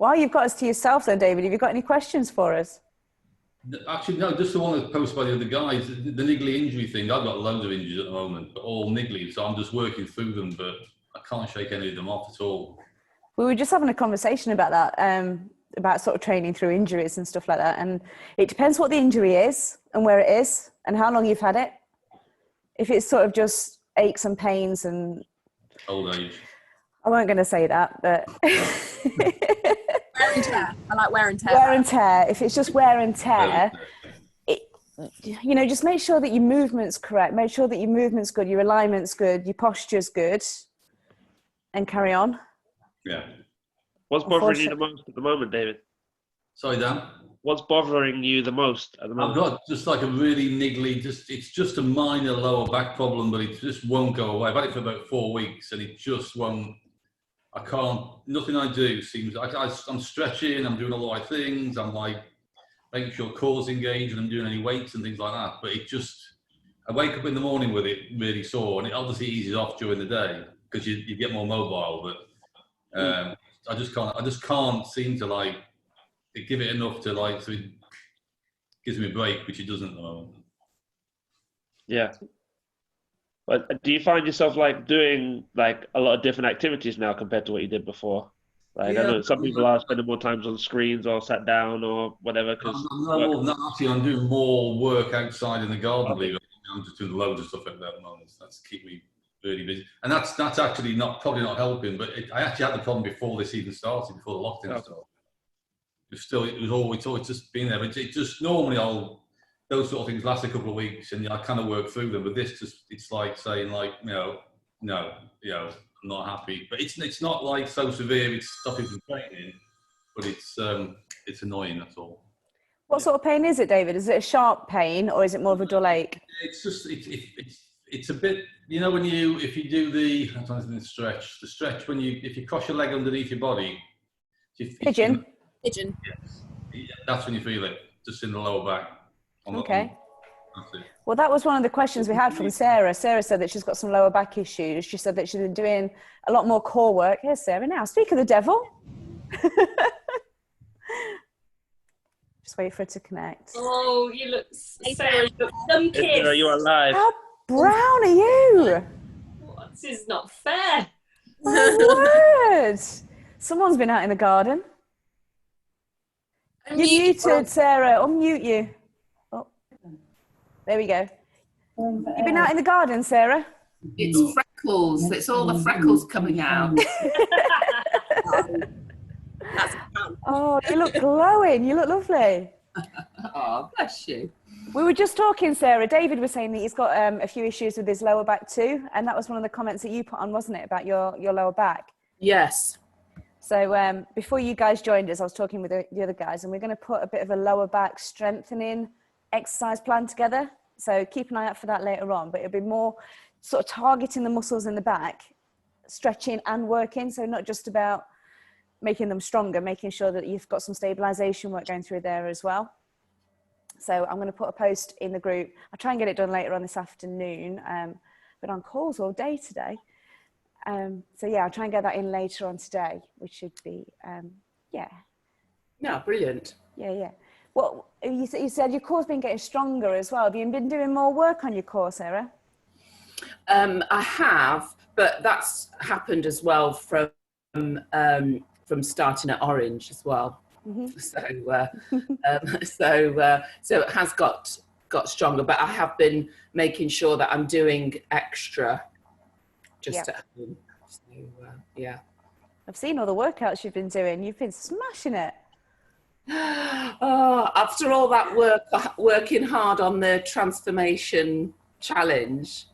While you've got us to yourself then, David, have you got any questions for us? Actually, no, just the one that's posted by the other guys, the niggly injury thing. I've got loads of injuries at the moment, but all niggly, so I'm just working through them, but I can't shake any of them off at all. We were just having a conversation about that, about sort of training through injuries and stuff like that. And it depends what the injury is and where it is and how long you've had it. If it's sort of just aches and pains and... Old age. I wasn't going to say that, but... Wear and tear. I like wear and tear. Wear and tear. If it's just wear and tear, you know, just make sure that your movement's correct. Make sure that your movement's good, your alignment's good, your posture's good, and carry on. Yeah. What's bothering you the most at the moment, David? Sorry, Dan? What's bothering you the most at the moment? I've got just like a really niggly, it's just a minor lower back problem, but it just won't go away. I've had it for about 4 weeks and it just won't. I can't, nothing I do seems, I'm stretching, I'm doing all the right things, I'm like making sure core's engaged and I'm doing any weights and things like that. But it just, I wake up in the morning with it really sore and it obviously eases off during the day because you get more mobile. But I just can't seem to like give it enough to like, so it gives me a break, which it doesn't at the moment. Yeah. But do you find yourself like doing like a lot of different activities now compared to what you did before? Like I know some people are spending more time on screens or sat down or whatever. I'm doing more work outside in the garden. Okay. I'm just doing loads of stuff at the moment. That's keep me really busy, and that's actually probably not helping. But I actually had the problem before this even started, before the lockdown started. It was always just been there. But it just normally those sort of things last a couple of weeks and I kind of work through them. But this it's like saying like, no, I'm not happy. But it's not like so severe. It's stopping from training, but it's annoying. That's all. What sort of pain is it, David? Is it a sharp pain or is it more of a dull ache? It's just it's a bit, you know, if you do the stretch when if you cross your leg underneath your body. Pigeon. Yeah, that's when you feel it, just in the lower back. Okay. Well, that was one of the questions we had from Sarah. Sarah said that she's got some lower back issues. She said that she's been doing a lot more core work. Here's Sarah now. Speak of the devil. Just wait for it to connect. Oh, you look, Sarah, you look sun-kissed. You're alive. How brown are you? This is not fair. Oh, word. Someone's been out in the garden. You're muted, Sarah. Unmute you. Oh, there we go. You've been out in the garden, Sarah? It's freckles. It's all the freckles coming out. Oh, you look glowing. You look lovely. Oh, bless you. We were just talking, Sarah. David was saying that he's got a few issues with his lower back too. And that was one of the comments that you put on, wasn't it, about your lower back? Yes. So before you guys joined us, I was talking with the other guys and we're going to put a bit of a lower back strengthening exercise plan together. So keep an eye out for that later on, but it'll be more sort of targeting the muscles in the back, stretching and working. So not just about making them stronger, making sure that you've got some stabilization work going through there as well. So I'm going to put a post in the group. I'll try and get it done later on this afternoon. Been on calls all day today. So yeah, I'll try and get that in later on today, which should be, yeah. No, brilliant. Yeah. Well, you said your core's been getting stronger as well. Have you been doing more work on your core, Sarah? I have, but that's happened as well from starting at Orange as well. Mm-hmm. So it has got stronger, but I have been making sure that I'm doing extra just at home. So, yeah. I've seen all the workouts you've been doing. You've been smashing it. Oh, after all that working hard on the transformation challenge,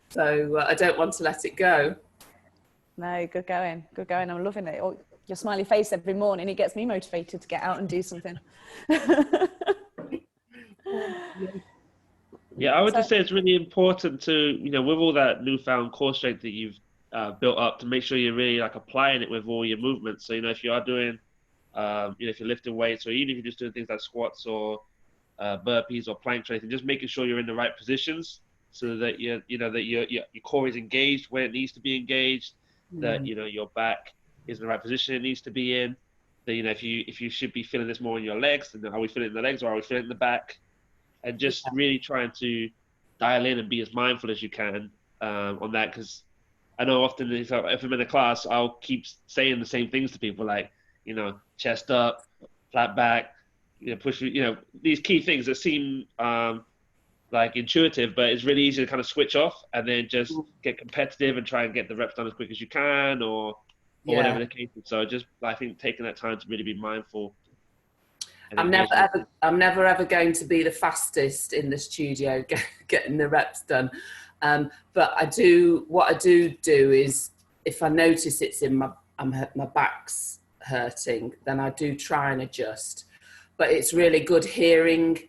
so I don't want to let it go. No, good going. I'm loving it. Your smiley face every morning, it gets me motivated to get out and do something. Yeah, I would just say it's really important to, with all that newfound core strength that you've built up, to make sure you're really like applying it with all your movements. So, if you are doing, if you're lifting weights, or even if you're just doing things like squats or burpees or planks or anything, just making sure you're in the right positions so that your core is engaged where it needs to be engaged, that, your back is the right position it needs to be in. That, you know, if you should be feeling this more in your legs, then are we feeling it in the legs or are we feeling it in the back? And just really trying to dial in and be as mindful as you can on that, because I know often if I'm in a class, I'll keep saying the same things to people, like, you know, chest up, flat back, you know, push, you know, these key things that seem like intuitive, but it's really easy to kind of switch off and then just get competitive and try and get the reps done as quick as you can, or whatever the case is. So just, I think, taking that time to really be mindful. I'm never ever going to be the fastest in the studio getting the reps done. But what I do is, if I notice it's in my back's hurting, then I do try and adjust. But it's really good hearing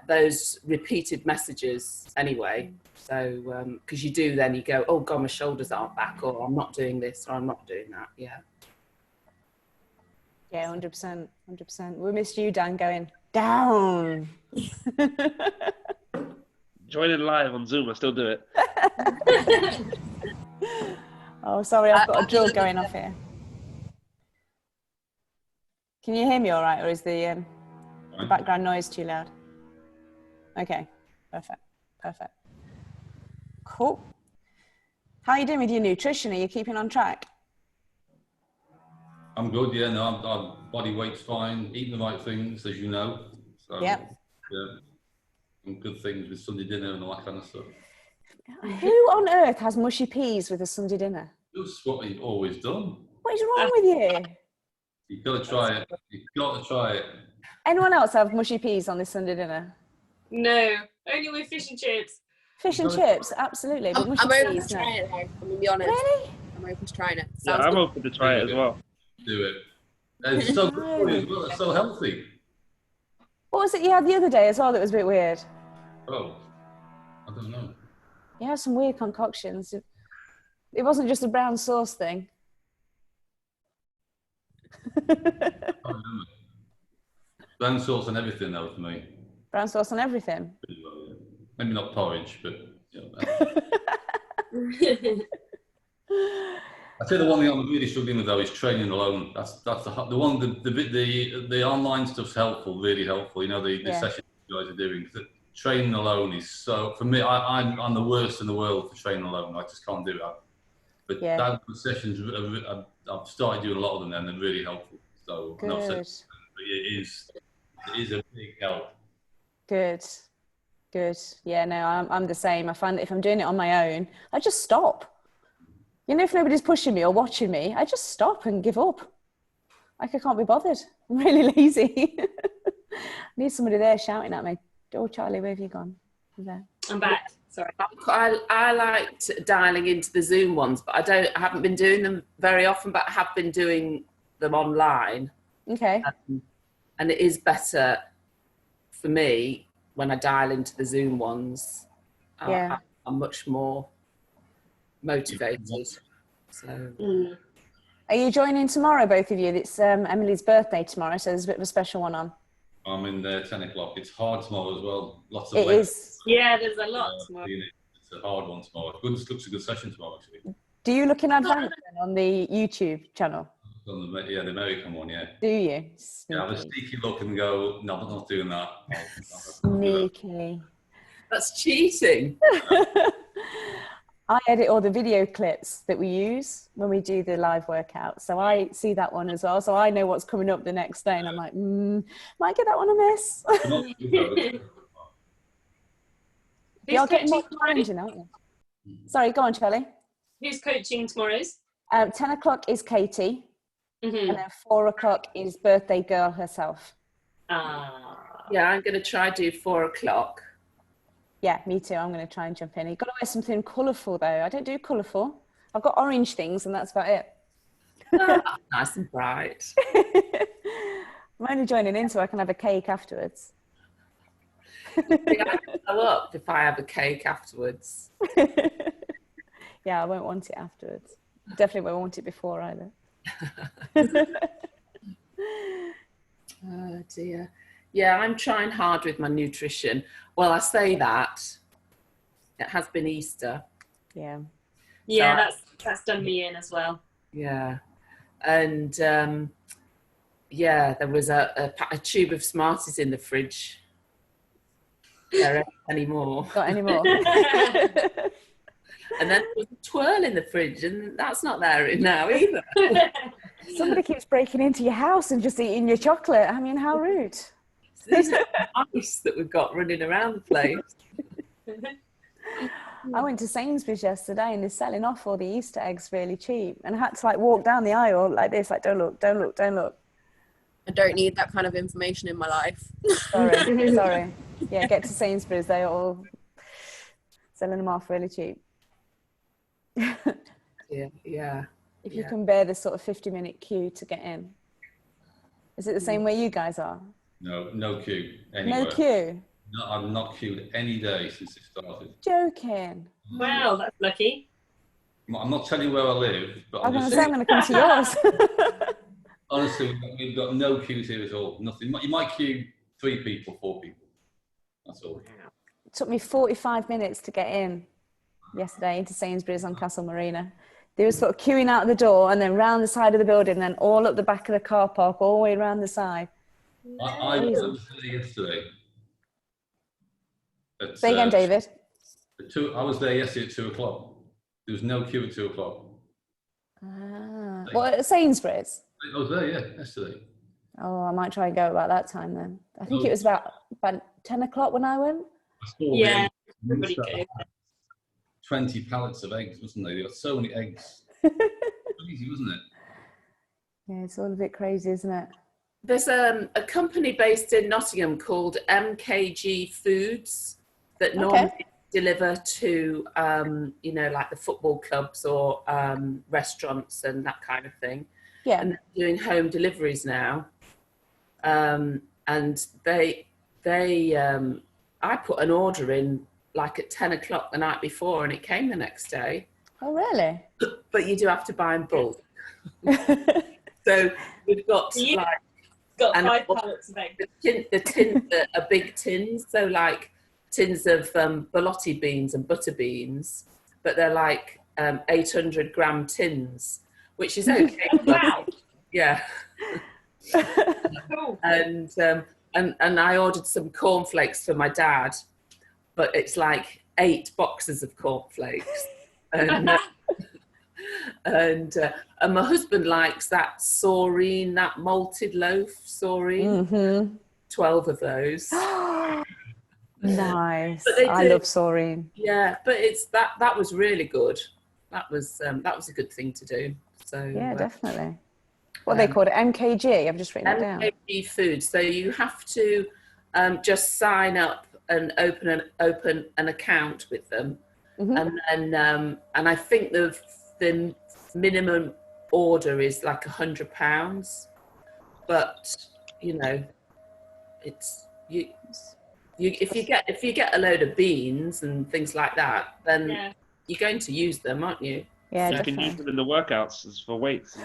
those repeated messages anyway. So, because you go, oh God, my shoulders aren't back, or I'm not doing this, or I'm not doing that. Yeah. Yeah, 100%, 100%. We missed you, Dan, going down. Joining live on Zoom, I still do it. Oh, sorry, I've got a drill going off here. Can you hear me all right, or is the background noise too loud? Okay, perfect. Cool. How are you doing with your nutrition? Are you keeping on track? I'm good, yeah. No, our body weight's fine. Eating the right things, as you know. So, yeah, and good things with Sunday dinner and all that kind of stuff. Who on earth has mushy peas with a Sunday dinner? That's what we've always done. What is wrong with you? You've got to try it. You've got to try it. Anyone else have mushy peas on this Sunday dinner? No, only with fish and chips. Fish and chips, absolutely. But mushy I'm open peas, to no. trying it, though. I'm going to be honest. Really? I'm open to trying it. Yeah, I'm open to try it as well. Do it. It's so good for you as well. It's so healthy. What was it you had the other day as well that was a bit weird? Oh, I don't know. You have some weird concoctions. It wasn't just a brown sauce thing. I don't remember. Brown sauce and everything, though, for me. Brown sauce on everything? Maybe not porridge, but... You know, I tell you, the one thing I'm really struggling with, though, is training alone. That's the one. The online stuff's helpful, really helpful. You know, the sessions you guys are doing. Training alone is so, for me, I'm the worst in the world for training alone. I just can't do that. But that sessions, I've started doing a lot of them, and they're really helpful. So good. It is a big help. Good. Yeah, no, I'm the same. I find that if I'm doing it on my own, I just stop. You know, if nobody's pushing me or watching me, I just stop and give up. Like, I can't be bothered. I'm really lazy. I need somebody there shouting at me. Oh, Charlie, where have you gone? There. I'm back. Sorry. I liked dialing into the Zoom ones, but I haven't been doing them very often, but I have been doing them online. Okay. And it is better for me when I dial into the Zoom ones. I'm much more motivated. So. Are you joining tomorrow, both of you? It's Emily's birthday tomorrow, so there's a bit of a special one on. I'm in there 10 o'clock. It's hard tomorrow as well. Lots of it is. Yeah, there's a lot tomorrow. It's a hard one tomorrow. Looks a good session tomorrow, actually. Do you look in advance on the YouTube channel? On the American one, yeah. Do you? Sneaky. Yeah, I have a sneaky look and go, no, I'm not doing that. Sneaky. That's cheating. I edit all the video clips that we use when we do the live workout. So I see that one as well. So I know what's coming up the next day. And I'm like, might get that one a miss. You're getting more challenging, aren't you? Sorry, go on, Charlie. Who's coaching tomorrow's? 10 o'clock is Katie. And then 4 o'clock is birthday girl herself. Yeah, I'm going to try do 4 o'clock. Yeah, me too. I'm going to try and jump in. You've got to wear something colourful, though. I don't do colourful. I've got orange things, and that's about it. Nice and bright. I'm only joining in so I can have a cake afterwards. I can go up if I have a cake afterwards. Yeah, I won't want it afterwards. Definitely won't want it before either. Oh dear. Yeah, I'm trying hard with my nutrition. Well, I say that. It has been Easter. Yeah. Yeah, that's done me in as well. Yeah. And yeah, there was a tube of Smarties in the fridge. There ain't anymore. Not anymore. And then there was a twirl in the fridge, and that's not there now either. Somebody keeps breaking into your house and just eating your chocolate. I mean, how rude. So these are ice that we've got running around the place. I went to Sainsbury's yesterday and they're selling off all the Easter eggs really cheap. And I had to like walk down the aisle like this, like, don't look, don't look, don't look. I don't need that kind of information in my life. Sorry, sorry. Yeah, get to Sainsbury's, they're all selling them off really cheap. Yeah. If you can bear this sort of 50-minute queue to get in. Is it the same way you guys are? No queue anywhere. No queue? No, I've not queued any day since it started. Joking. Wow, that's lucky. I'm not telling you where I live, but I'm going to say I'm going to come to yours. honestly, we've got no queues here at all. Nothing. You might queue 3 people, 4 people. That's all. It took me 45 minutes to get in yesterday into Sainsbury's on Castle Marina. They were sort of queuing out the door and then round the side of the building and then all up the back of the car park, all the way around the side. I was there yesterday. Say again, David. I was there yesterday at 2 o'clock. There was no queue at 2 o'clock. Well, at Sainsbury's? I was there, yeah, yesterday. Oh, I might try and go about that time then. I think it was about 10 o'clock when I went. Yeah, everybody go. 20 pallets of eggs, wasn't there? There were so many eggs. Crazy, wasn't it? Yeah, it's all a bit crazy, isn't it? There's a company based in Nottingham called MKG Foods that normally deliver to, you know, like the football clubs or restaurants and that kind of thing. Yeah. And they're doing home deliveries now. And I put an order in like at 10 o'clock the night before and it came the next day. Oh, really? But you do have to buy in bulk. So we've got got 5 pallets of eggs. The tins are big tins, so like tins of borlotti beans and butter beans, but they're like 800 gram tins, which is okay. Wow. Yeah. Cool. And I ordered some cornflakes for my dad, but it's like 8 boxes of cornflakes. And my husband likes that saurine, that malted loaf saurine. Mm-hmm. 12 of those. Nice. I love saurine. Yeah, but it's that was really good. That was a good thing to do. So yeah, definitely. What they called it, MKG. I've just written it down. MKG Foods. So you have to just sign up and open an account with them, and then and I think the minimum order is like £100, but you know, it's if you get a load of beans and things like that, then you're going to use them, aren't you? Yeah, you definitely. can use them in the workouts as for weights.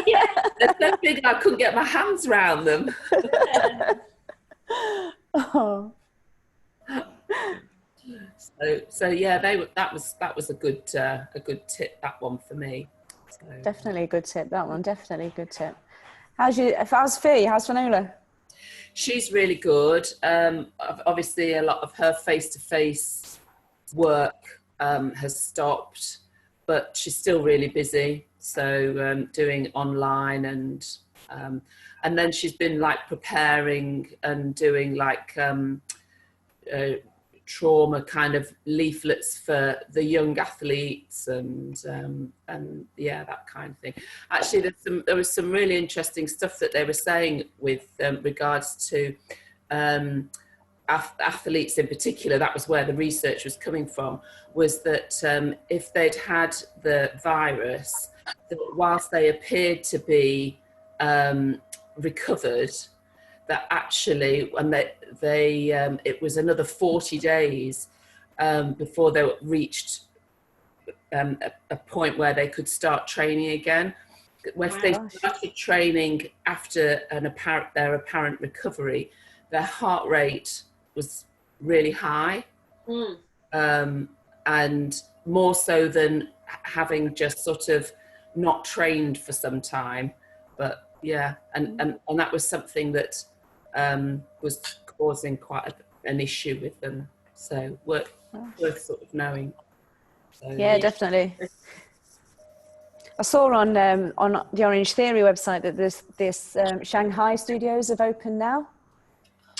Yeah, they're so big I couldn't get my hands around them. Oh. So yeah, that was a good tip, that one for me. So. Definitely a good tip, that one. Definitely a good tip. How's Fee? How's Fionnuala? She's really good. Obviously, a lot of her face-to-face work has stopped, but she's still really busy. So doing online and then she's been like preparing and doing like trauma kind of leaflets for the young athletes and yeah, that kind of thing. Actually, there was some really interesting stuff that they were saying with regards to athletes in particular. That was where the research was coming from, was that if they'd had the virus, that whilst they appeared to be recovered, that actually when it was another 40 days before they reached a point where they could start training again. When they started training after their apparent recovery, their heart rate was really high, and more so than having just sort of not trained for some time. But yeah, and that was something that was causing quite an issue with them. So worth sort of knowing. So, yeah, definitely. I saw on the Orange Theory website that this Shanghai studios have opened now.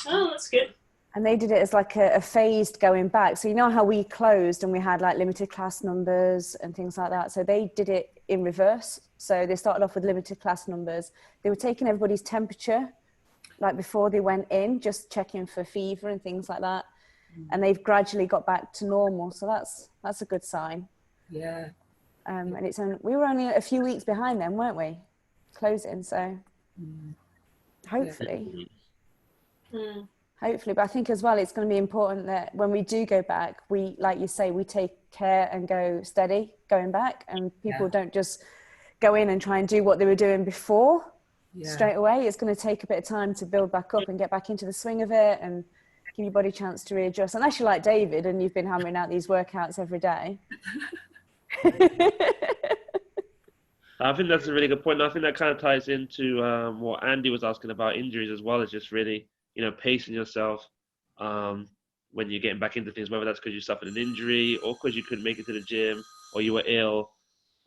Oh, that's good. And they did it as like a phased going back. So you know how we closed and we had like limited class numbers and things like that. So they did it in reverse. So they started off with limited class numbers. They were taking everybody's temperature, like before they went in, just checking for fever and things like that. And they've gradually got back to normal. So that's a good sign. Yeah. And we were only a few weeks behind them, weren't we? Closing. So hopefully. Hopefully, but I think as well, it's going to be important that when we do go back, we, like you say, we take care and go steady going back, and people don't just go in and try and do what they were doing before straight away. It's going to take a bit of time to build back up and get back into the swing of it and give your body a chance to readjust. Unless you're like David and you've been hammering out these workouts every day. I think that's a really good point. And I think that kind of ties into what Andy was asking about injuries as well, is just really, pacing yourself when you're getting back into things, whether that's because you suffered an injury or because you couldn't make it to the gym or you were ill,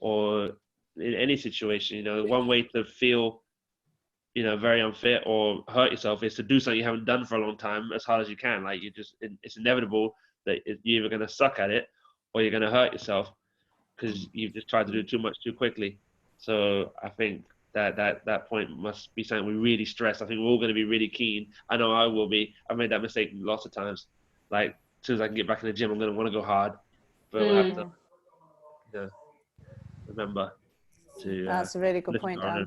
or in any situation. One way to feel, very unfit or hurt yourself is to do something you haven't done for a long time as hard as you can. Like it's inevitable that you're either going to suck at it or you're going to hurt yourself because you've just tried to do too much too quickly. So I think that point must be something we really stress. I think we're all going to be really keen. I know I will be. I've made that mistake lots of times. Like, as soon as I can get back in the gym, I'm going to want to go hard. But we'll have to remember to... That's a really good point, Dan.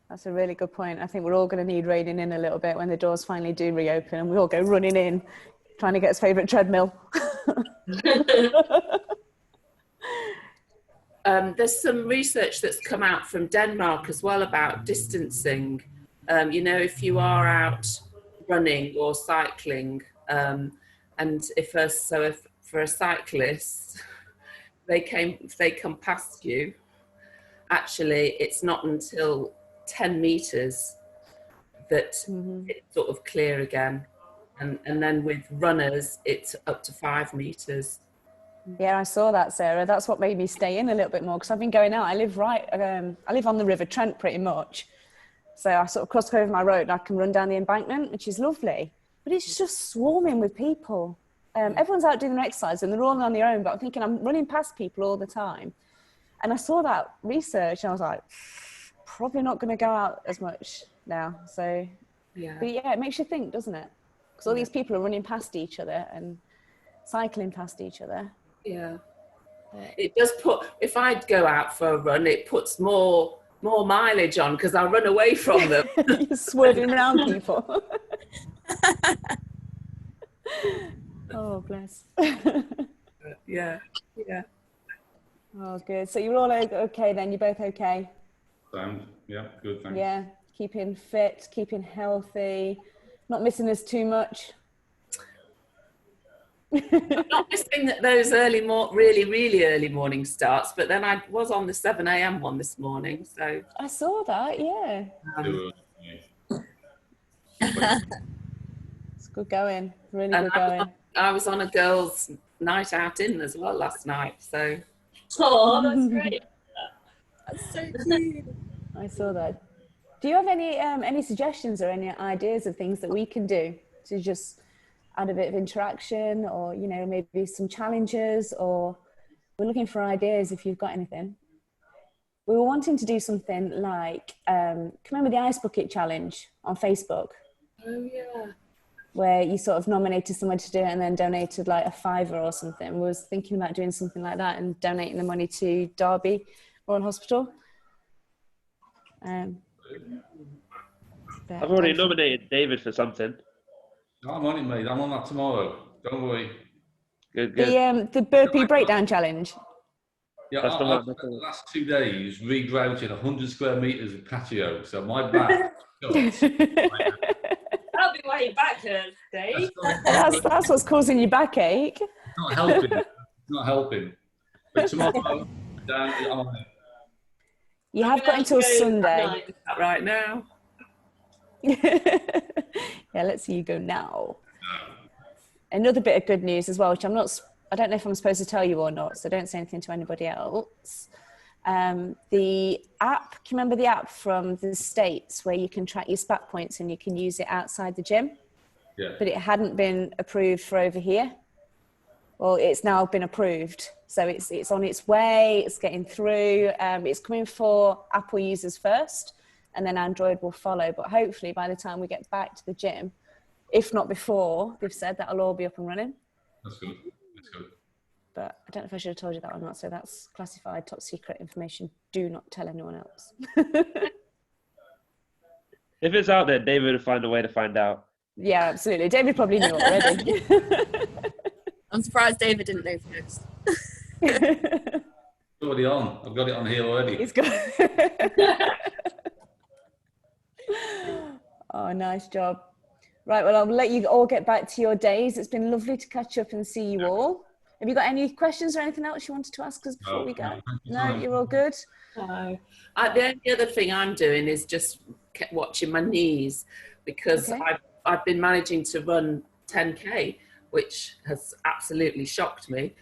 That's a really good point. I think we're all going to need reining in a little bit when the doors finally do reopen and we all go running in, trying to get his favourite treadmill. There's some research that's come out from Denmark as well about distancing. If you are out running or cycling, and for a cyclist, if they come past you, actually it's not until 10 meters that it's sort of clear again. And then with runners, it's up to 5 meters. Yeah, I saw that, Sarah. That's what made me stay in a little bit more, because I've been going out. I live on the River Trent pretty much. So I sort of cross over my road and I can run down the embankment, which is lovely. But it's just swarming with people. Everyone's out doing their exercise and they're all on their own, but I'm thinking I'm running past people all the time. And I saw that research and I was like, probably not going to go out as much now. So, but yeah, it makes you think, doesn't it? Because all these people are running past each other and cycling past each other. Yeah, it does if I go out for a run, it puts more mileage on because I run away from them. You're swerving around people. Oh, bless. Yeah. Oh, good. So you're all okay then? You're both okay? Yeah, good, thanks. Yeah, keeping fit, keeping healthy, not missing us too much. I'm not missing those really early morning starts, but then I was on the 7 a.m. one this morning, so I saw that. Yeah, it's good going, really good going. I was on a girls' night out in as well last night, so that's great. That's so cute. I saw that. Do you have any suggestions or any ideas of things that we can do to just add a bit of interaction, or maybe some challenges, or we're looking for ideas if you've got anything? We were wanting to do something like remember the ice bucket challenge on Facebook? Oh yeah. Where you sort of nominated someone to do it and then donated like a £5 or something. We was thinking about doing something like that and donating the money to Derby Royal Hospital. I've already nominated David for something. I'm on it, mate. I'm on that tomorrow. Don't worry. Good. The BURPEE BREAKDOwn challenge. Yeah, That's I've the last 2 days regrouted 100 square metres of patio, so my back... That'll be why your back hurts, Dave. That's what's causing your backache. It's not helping. But tomorrow, I'm on it. You I'm have got gonna until have to go Sunday. at night. Right now. Yeah, let's see you go now. Another bit of good news as well, which I don't know if I'm supposed to tell you or not, so don't say anything to anybody else. The app, can you remember the app from the States where you can track your SPAT points and you can use it outside the gym? Yeah. But it hadn't been approved for over here. Well, it's now been approved. So it's on its way, it's getting through. It's coming for Apple users first, and then Android will follow. But hopefully by the time we get back to the gym, if not before, they've said that'll all be up and running. That's good. That's good. But I don't know if I should have told you that or not. So that's classified top secret information. Do not tell anyone else. If it's out there, David will find a way to find out. Yeah, absolutely. David probably knew already. I'm surprised David didn't know first. It's already on. I've got it on here already. He's got. Oh, nice job. Right, well, I'll let you all get back to your days. It's been lovely to catch up and see you all. Have you got any questions or anything else you wanted to ask us before we go? No, you're all good? No. The only other thing I'm doing is just watching my knees, because Okay. I've been managing to run 10K, which has absolutely shocked me.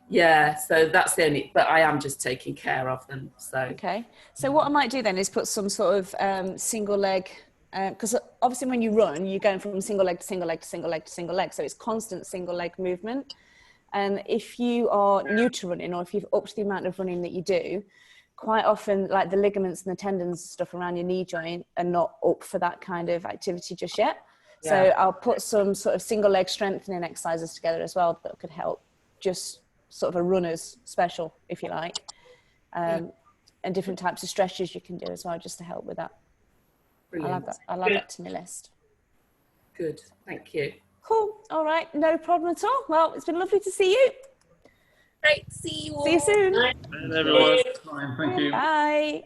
Yeah, so that's the only, but I am just taking care of them. So Okay. So what I might do then is put some sort of single leg, because obviously when you run, you're going from single leg to single leg to single leg to single leg. So it's constant single leg movement. And if you are new to running, or if you've upped the amount of running that you do, quite often like the ligaments and the tendons and stuff around your knee joint are not up for that kind of activity just yet. Yeah. So I'll put some sort of single leg strengthening exercises together as well that could help, just sort of a runner's special, if you like, and different types of stretches you can do as well, just to help with that. brilliant. I'll add that to my list. Good, thank you. Cool. All right. No problem at all. Well, it's been lovely to see you. Great, see you all. See you soon. Night. And everyone. Fine, thank you. Bye.